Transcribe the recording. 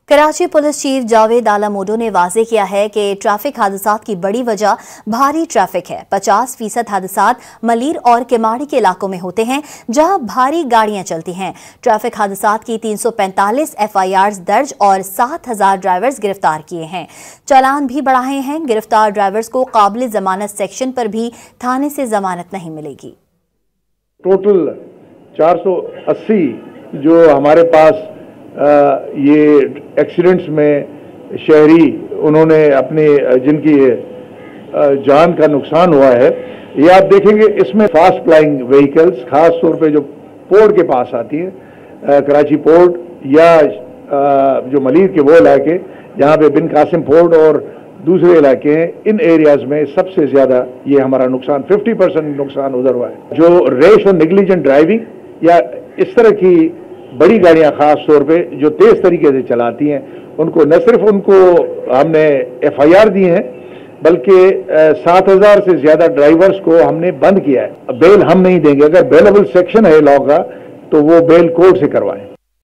Karachi police chief Javed आलामोडो ने वाज़ेह किया है कि ट्रैफिक हादसात की बड़ी वजह भारी ट्रैफिक है। 50% हादसात मलीर और किमाड़ी के इलाकों में होते हैं जहां भारी गाड़ियां चलती हैं। ट्रैफिक हादसात की 345 FIRs दर्ज और 7000 ड्राइवर्स गिरफ्तार किए हैं। चालान भी बढ़ाए हैं। गिरफ्तार ड्राइवर्स को काबिल जमानत सेक्शन पर भी थाने से जमानत नहीं मिलेगी। टोटल 480 जो हमारे पास ये एक्सीडेंट्स में शहरी उन्होंने अपने जिनकी जान का नुकसान हुआ है, ये आप देखेंगे इसमें फास्ट फ्लाइंग व्हीकल्स खास तौर पे जो पोर्ट के पास आती है, कराची पोर्ट या जो मलीर के वो इलाके जहाँ पे बिन कासिम पोर्ट और दूसरे इलाके हैं, इन एरियाज में सबसे ज़्यादा ये हमारा नुकसान 50% नुकसान उधर हुआ है। जो रेश और नेग्लिजेंट ड्राइविंग या इस तरह की बड़ी गाड़ियां खास तौर पे जो तेज तरीके से चलाती हैं, उनको न सिर्फ उनको हमने FIR दी हैं बल्कि 7000 से ज्यादा ड्राइवर्स को हमने बंद किया है। बेल हम नहीं देंगे, अगर बेलेबल सेक्शन है लॉ का तो वो बेल कोर्ट से करवाएं।